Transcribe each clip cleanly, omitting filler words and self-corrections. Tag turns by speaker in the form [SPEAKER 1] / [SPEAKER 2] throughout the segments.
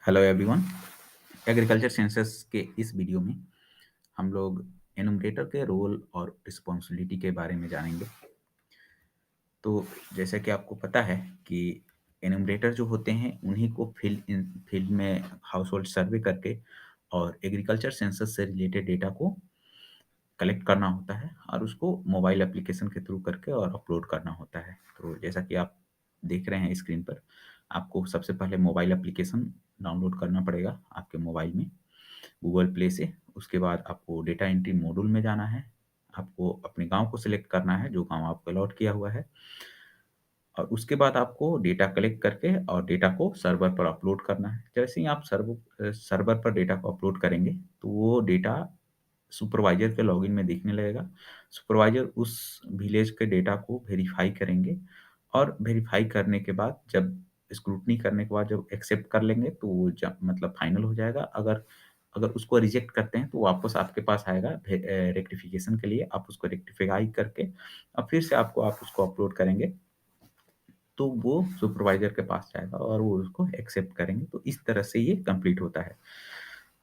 [SPEAKER 1] Hello everyone. Agriculture census के इस video में हम लोग एनुमरेटर के रोल और रिस्पॉन्सिबिलिटी के बारे में जानेंगे। तो जैसा कि आपको पता है कि एनुमरेटर जो होते हैं उन्हीं को फील्ड में हाउस होल्ड सर्वे करके और एग्रीकल्चर सेंसस से रिलेटेड डेटा को कलेक्ट करना होता है और उसको मोबाइल एप्लीकेशन के थ्रू करके और अपलोड करना होता है। तो जैसा कि आप देख रहे हैं स्क्रीन पर, आपको सबसे पहले मोबाइल एप्लीकेशन डाउनलोड करना पड़ेगा आपके मोबाइल में गूगल प्ले से। उसके बाद आपको डेटा एंट्री मॉड्यूल में जाना है। आपको अपने गाँव को सिलेक्ट करना है, जो गाँव आपको अलॉट किया हुआ है, और उसके बाद आपको डेटा कलेक्ट करके और डेटा को सर्वर पर अपलोड करना है। जैसे ही आप सर्वर पर डेटा को अपलोड करेंगे, तो वो डेटा सुपरवाइज़र के लॉगिन में दिखने लगेगा। सुपरवाइज़र उस विलेज के डेटा को वेरीफ़ाई करेंगे और वेरीफ़ाई करने के बाद जब स्क्रूटनी करने के बाद जब एक्सेप्ट कर लेंगे, तो वो मतलब फाइनल हो जाएगा। अगर अगर उसको रिजेक्ट करते हैं, तो वापस आपके पास आएगा रेक्टिफ़िकेशन के लिए। आप उसको रेक्टिफ़ाई करके और फिर से आप उसको अपलोड करेंगे, तो वो सुपरवाइज़र के पास जाएगा और वो उसको एक्सेप्ट करेंगे। तो इस तरह से ये कंप्लीट होता है।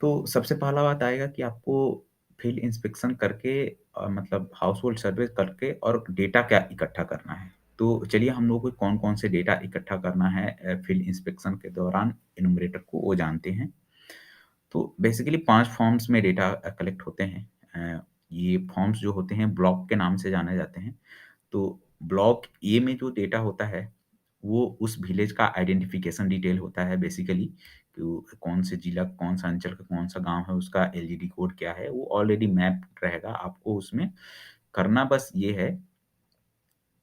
[SPEAKER 1] तो सबसे पहला बात आएगा कि आपको फील्ड इंस्पेक्शन करके मतलब हाउसहोल्ड सर्वे करके और डेटा क्या इकट्ठा करना है। तो चलिए हम लोग को कौन-कौन से डेटा इकट्ठा करना है फील्ड इंस्पेक्शन के दौरान एनुमरेटर को वो जानते हैं। तो बेसिकली 5 फॉर्म्स में डेटा कलेक्ट होते हैं। ये फॉर्म्स जो होते हैं ब्लॉक के नाम से जाने जाते हैं। तो ब्लॉक ए में जो डेटा होता है, वो उस विलेज का आइडेंटिफिकेशन डिटेल होता है बेसिकली, कि वो कौन से जिला, कौन-सा अंचल का कौन-सा गाँव है, उसका एलजीडी कोड क्या है, वो ऑलरेडी मैप्ड रहेगा। आपको उसमें करना बस ये है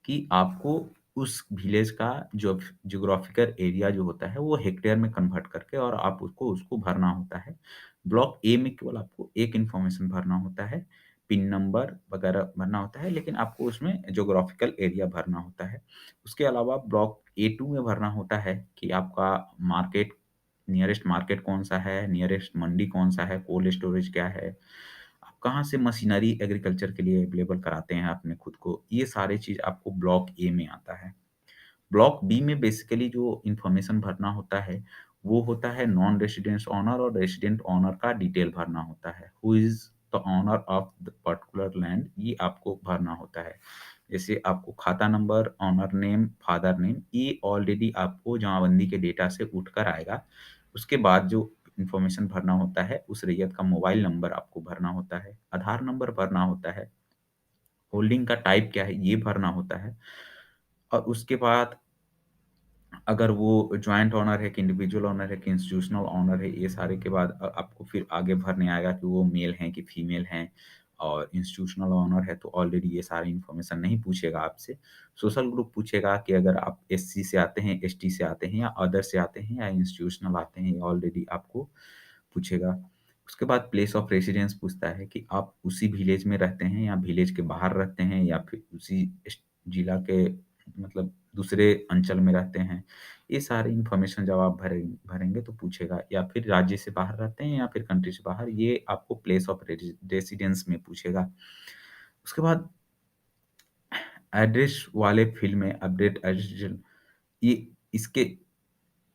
[SPEAKER 1] कि आपको उस विलेज का जो ज्योग्राफिकल एरिया जो होता है, वो हेक्टेयर में कन्वर्ट करके और आप उसको उसको भरना होता है। ब्लॉक ए में केवल आपको एक इन्फॉर्मेशन भरना होता है, पिन नंबर वगैरह भरना होता है, लेकिन आपको उसमें ज्योग्राफिकल एरिया भरना होता है। उसके अलावा ब्लॉक ए2 में भरना होता है कि आपका मार्केट, नियरेस्ट मार्केट कौन-सा है, नियरेस्ट मंडी कौन-सा है, कोल्ड स्टोरेज क्या है, आप कहाँ से मशीनरी एग्रीकल्चर के लिए अवेलेबल कराते हैं अपने खुद को, ये सारी चीज़ आपको ब्लॉक ए में आता है। ब्लॉक बी में बेसिकली जो इन्फॉर्मेशन भरना होता है, वो होता है नॉन रेसिडेंस ओनर और रेसिडेंट ओनर का डिटेल भरना होता है। Who is the owner of the particular land, ये आपको भरना होता है। जैसे आपको खाता number, owner name, father name, ये ऑलरेडी आपको जमाबंदी के डेटा से उठकर आएगा। उसके बाद जो इन्फॉर्मेशन भरना होता है, उस रैयत का मोबाइल नंबर आपको भरना होता है, आधार नंबर भरना होता है, होल्डिंग का टाइप क्या है, ये भरना होता है। और उसके बाद अगर वो जॉइंट ओनर है कि इंडिविजुअल ओनर है कि इंस्टीट्यूशनल ओनर है, ये सारे के बाद आपको फिर आगे भरने आएगा कि वो मेल हैं कि फीमेल हैं। और इंस्टीट्यूशनल ओनर है तो ऑलरेडी ये सारी इन्फॉर्मेशन नहीं पूछेगा आपसे। सोशल ग्रुप पूछेगा कि अगर आप एससी से आते हैं, एसटी से आते हैं या अदर से आते हैं या इंस्टीट्यूशनल आते हैं, ये ऑलरेडी आपको पूछेगा। उसके बाद प्लेस ऑफ रेसिडेंस पूछता है कि आप उसी विलेज में रहते हैं या विलेज के बाहर रहते हैं या फिर उसी जिला के मतलब दूसरे अंचल में रहते हैं। ये सारी इन्फॉर्मेशन जब आप भरेंगे तो पूछेगा, या फिर राज्य से बाहर रहते हैं या फिर कंट्री से बाहर, ये आपको प्लेस ऑफ रेसिडेंस में पूछेगा। उसके बाद एड्रेस वाले फील्ड में अपडेट एड्रेस, ये इसके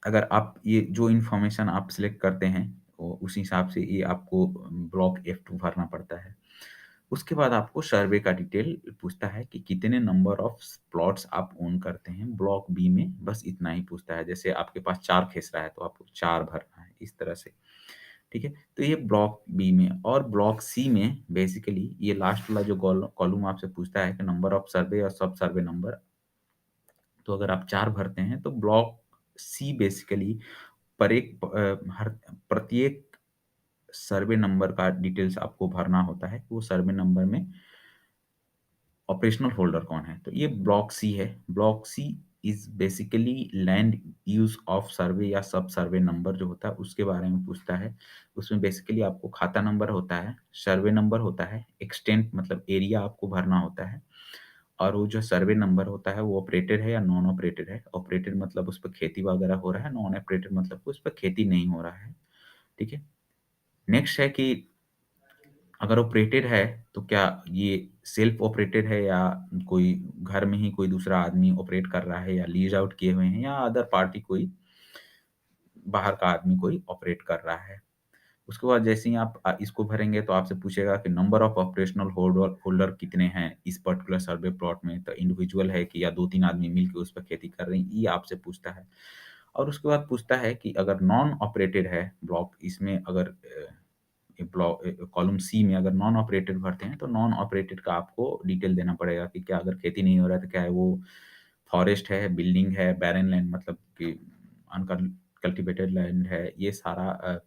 [SPEAKER 1] अगर आप ये जो इन्फॉर्मेशन आप सिलेक्ट करते हैं, उस हिसाब से ये आपको ब्लॉक F2 भरना पड़ता है। उसके बाद आपको सर्वे का डिटेल पूछता है कि कितने नंबर ऑफ प्लॉट्स आप ओन करते हैं। ब्लॉक बी में बस इतना ही पूछता है। जैसे आपके पास 4 खेसरा है तो आपको 4 भरना है, इस तरह से। ठीक है? तो ये ब्लॉक बी में। और ब्लॉक सी में बेसिकली ये लास्ट वाला जो कॉलम आपसे पूछता है कि नंबर ऑफ सर्वे और सब सर्वे नंबर। तो अगर आप 4 भरते हैं तो ब्लॉक सी बेसिकली हर प्रत्येक सर्वे नंबर का डिटेल्स आपको भरना होता है। वो सर्वे नंबर में ऑपरेशनल होल्डर कौन है? तो ये ब्लॉक सी है। Block C is basically land use of survey या सब सर्वे नंबर जो होता है उसके बारे में पूछता है। उसमें बेसिकली आपको खाता नंबर होता है, सर्वे नंबर होता है, एक्सटेंट मतलब एरिया आपको भरना होता है, और वो जो सर्वे नंबर होता है वो ऑपरेटेड है या नॉन ऑपरेटेड है। ऑपरेटेड मतलब उस पे खेती वगैरह हो रहा है, नॉन ऑपरेटेड मतलब उस पे खेती नहीं हो रहा है। ठीक है? नेक्स्ट है कि अगर ऑपरेटेड है तो क्या ये सेल्फ ऑपरेटेड है या कोई घर में ही कोई दूसरा आदमी ऑपरेट कर रहा है या लीज़ आउट किए हुए हैं या अदर पार्टी कोई बाहर का आदमी कोई ऑपरेट कर रहा है। उसके बाद जैसे ही आप इसको भरेंगे तो आपसे पूछेगा कि number of operational holder holder कितने हैं इस पर्टिकुलर सर्वे प्लॉट में, तो इंडिविजुअल है कि या 2-3 आदमी मिलके उस पे खेती कर रहे हैं, ये आपसे पूछता है। और उसके बाद पूछता है कि अगर नॉन ऑपरेटेड है ब्लॉक, इसमें अगर कॉलम सी में अगर नॉन ऑपरेटेड भरते हैं, तो नॉन ऑपरेटेड का आपको डिटेल देना पड़ेगा कि क्या अगर खेती नहीं हो रहा है, तो क्या है वो फॉरेस्ट है, बिल्डिंग है, बैरन लैंड मतलब कि अनकल कल्टीवेटेड लैंड है, ये सारा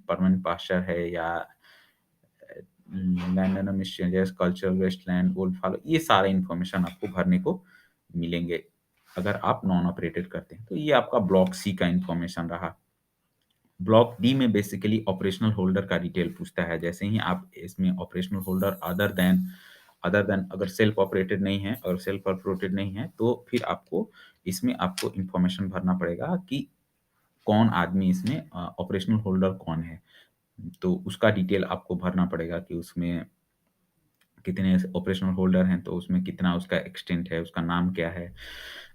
[SPEAKER 1] परमानेंट पास्चर है या लैंड एंड मिस्cellaneous कल्चरल वेस्टलैंड, ओल्ड फॉलो, ये सारे इन्फॉर्मेशन आपको भरने को मिलेंगे, अगर आप नॉन ऑपरेटेड करते हैं। तो ये आपका ब्लॉक सी का इन्फॉर्मेशन रहा। ब्लॉक डी में बेसिकली ऑपरेशनल होल्डर का डिटेल पूछता है। जैसे ही आप इसमें ऑपरेशनल होल्डर अदर देन अगर सेल्फ ऑपरेटेड नहीं है और सेल्फ ऑपरेटेड नहीं है, तो फिर आपको इसमें आपको इन्फॉर्मेशन भरना पड़ेगा कि कौन आदमी इसमें ऑपरेशनल होल्डर कौन है। तो उसका डिटेल आपको भरना पड़ेगा कि उसमें कितने ऑपरेशनल होल्डर हैं, तो उसमें कितना उसका एक्सटेंट है, उसका नाम क्या है,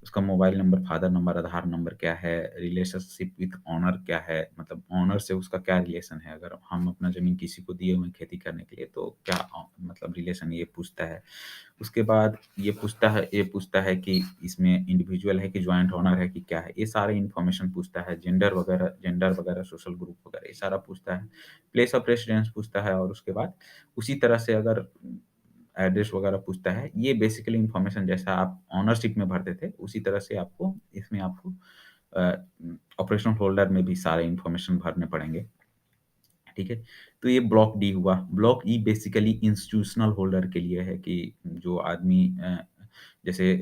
[SPEAKER 1] उसका मोबाइल नंबर, फादर नंबर, आधार नंबर क्या है, रिलेशनशिप विथ ओनर क्या है, मतलब ओनर से उसका क्या रिलेशन है, अगर हम अपना ज़मीन किसी को दिए हुए हैं खेती करने के लिए, तो क्या मतलब रिलेशन, ये पूछता है। उसके बाद ये पूछता है कि इसमें इंडिविजुअल है कि जॉइंट ओनर है कि क्या है, ये सारे इन्फॉर्मेशन पूछता है। जेंडर वगैरह, सोशल ग्रुप वगैरह, ये सारा पूछता है। प्लेस ऑफ रेसिडेंस पूछता है और उसके बाद उसी तरह से अगर एड्रेस वगैरह पूछता है। ये बेसिकली इन्फॉर्मेशन जैसा आप ओनरशिप में भरते थे, उसी तरह से आपको इसमें आपको ऑपरेशनल होल्डर में भी सारे इन्फॉर्मेशन भरने पड़ेंगे। ठीक है? तो ये ब्लॉक डी हुआ। ब्लॉक ई बेसिकली इंस्टीट्यूशनल होल्डर के लिए है कि जो आदमी जैसे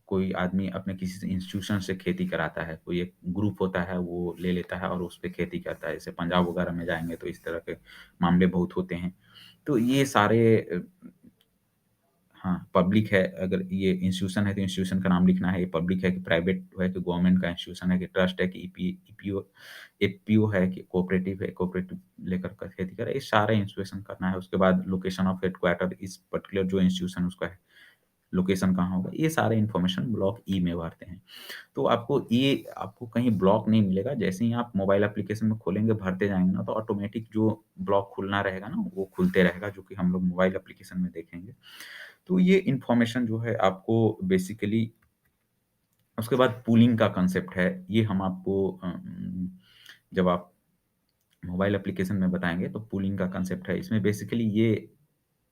[SPEAKER 1] कोई आदमी अपने किसी से इंस्टीट्यूशन से खेती कराता है, कोई एक ग्रुप होता है, वो ले लेता है और उस पे खेती करता है। जैसे पंजाब वगैरह में जाएँगे तो इस तरह के मामले बहुत होते हैं। तो ये सारे हाँ, पब्लिक है, अगर ये इंस्टीट्यूशन है तो इंस्टीट्यूशन का नाम लिखना है, ये पब्लिक है कि प्राइवेट है कि गवर्नमेंट का इंस्टीट्यूशन है कि ट्रस्ट है कि ईपीओ एफपीओ है कि कोऑपरेटिव है, कोऑपरेटिव लेकर के खेती करे, ये सारा इंस्टीट्यूशन करना है। उसके बाद लोकेशन ऑफ हेडक्वार्टर इस पर्टिकुलर जो इंस्टीट्यूशन उसका है, लोकेशन कहाँ होगा, ये सारे इन्फॉर्मेशन ब्लॉक ई में भरते हैं। तो आपको कहीं ब्लॉक नहीं मिलेगा, जैसे ही आप मोबाइल एप्लीकेशन में खोलेंगे, भरते जाएँगे ना, तो ऑटोमेटिक जो ब्लॉक खुलना रहेगा ना, वो खुलते रहेगा, जो कि हम लोग मोबाइल एप्लीकेशन में देखेंगे। तो ये इन्फॉर्मेशन जो है आपको बेसिकली उसके बाद पूलिंग का कांसेप्ट है, ये हम आपको जब आप मोबाइल एप्लीकेशन में बताएँगे तो पूलिंग का कांसेप्ट है। इसमें बेसिकली ये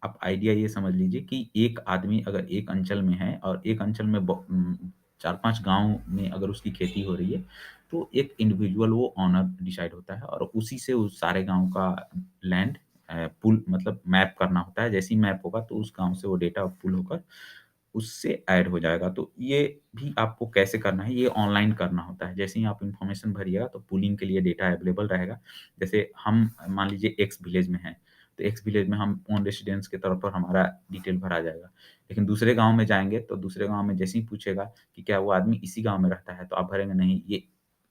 [SPEAKER 1] आप आइडिया ये समझ लीजिए कि एक आदमी अगर एक अंचल में है और एक अंचल में 4-5 गाँव में अगर उसकी खेती हो रही है, तो एक इंडिविजुअल वो ओनर डिसाइड होता है और उसी से उस सारे गाँव का लैंड पुल मतलब मैप करना होता है। जैसे ही मैप होगा तो उस गाँव से वो डेटा पुल होकर उससे ऐड हो जाएगा। तो ये भी आपको कैसे करना है, ये ऑनलाइन करना होता है। जैसे ही आप इन्फॉर्मेशन भरिएगा तो पूलिंग के लिए डेटा अवेलेबल रहेगा। जैसे हम मान लीजिए एक्स विलेज में हैं, तो एक्स विलेज में हम ओन रेसिडेंस के तौर पर हमारा डिटेल भरा जाएगा। लेकिन दूसरे गाँव में जाएँगे तो दूसरे गाँव में जैसे ही पूछेगा कि क्या वो आदमी इसी गाँव में रहता है? तो आप भरेंगे नहीं, ये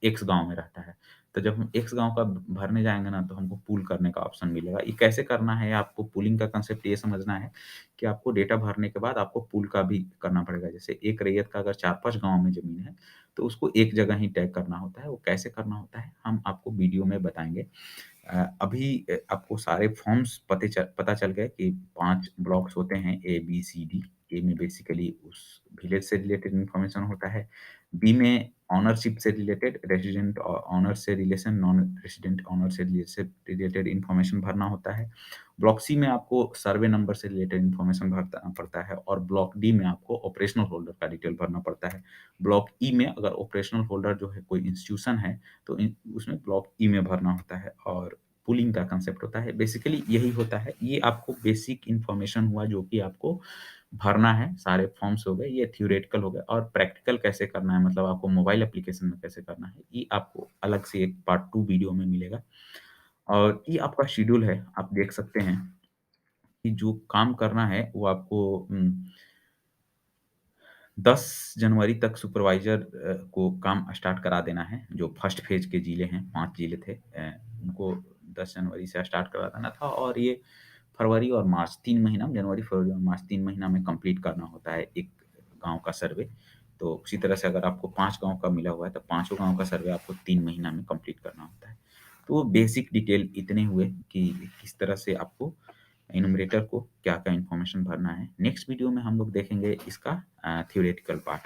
[SPEAKER 1] एक्स गाँव में रहता है। तो जब हम एक्स गाँव का भरने जाएँगे ना, तो हमको पूल करने का ऑप्शन मिलेगा। ये कैसे करना है, आपको पूलिंग का कांसेप्ट ये समझना है कि आपको डेटा भरने के बाद आपको पूल का भी करना पड़ेगा। जैसे एक रैयत का अगर 4-5 गाँव में ज़मीन है, तो उसको एक जगह ही टैग करना होता है। वो कैसे करना होता है, हम आपको वीडियो में बताएँगे। अभी आपको सारे फॉर्म्स पता चल गए कि 5 ब्लॉक्स होते हैं ए, बी, सी, डी। ए में बेसिकली उस विलेज से रिलेटेड इन्फॉर्मेशन होता है। बी में ओनरशिप से रिलेटेड, रेज़िडेंट ओनर से रिलेशन, नॉन रेज़िडेंट ओनर से रिलेटेड इन्फॉर्मेशन भरना होता है। ब्लॉक सी में आपको सर्वे नंबर से रिलेटेड इन्फॉर्मेशन भरता पड़ता है और ब्लॉक डी में आपको ऑपरेशनल होल्डर का डिटेल भरना पड़ता है। ब्लॉक ई में अगर ऑपरेशनल होल्डर जो है कोई इंस्टीट्यूशन है, तो उसमें ब्लॉक ई में भरना होता है और पूलिंग का कांसेप्ट होता है। बेसिकली यही होता है। ये आपको बेसिक इन्फॉर्मेशन हुआ जो कि आपको भरना है, सारे फॉर्म्स हो गए, ये थ्योरेटिकल हो गए और प्रैक्टिकल कैसे करना है मतलब आपको मोबाइल एप्लीकेशन में कैसे करना है, ये आपको अलग से एक पार्ट 2 वीडियो में मिलेगा। और ये आपका शेड्यूल है, आप देख सकते हैं कि जो काम करना है वो आपको 10 जनवरी तक सुपरवाइज़र को काम स्टार्ट करा देना है, जो फर्स्ट फ़ेज़ के ज़िले हैं, 5 ज़िले थे उनको 10 जनवरी से स्टार्ट करा देना था और ये फरवरी और मार्च 3 महीना में जनवरी, फरवरी और मार्च 3 महीना में कंप्लीट करना होता है एक गाँव का सर्वे। तो उसी तरह से अगर आपको 5 गाँव का मिला हुआ है, तो पाँचों गाँव का सर्वे आपको 3 महीना में कंप्लीट करना होता है। तो वो बेसिक डिटेल इतने हुए कि किस तरह से आपको एनुमरेटर को क्या-क्या इन्फॉर्मेशन भरना है। नेक्स्ट वीडियो में हम लोग देखेंगे इसका थ्योरेटिकल पार्ट।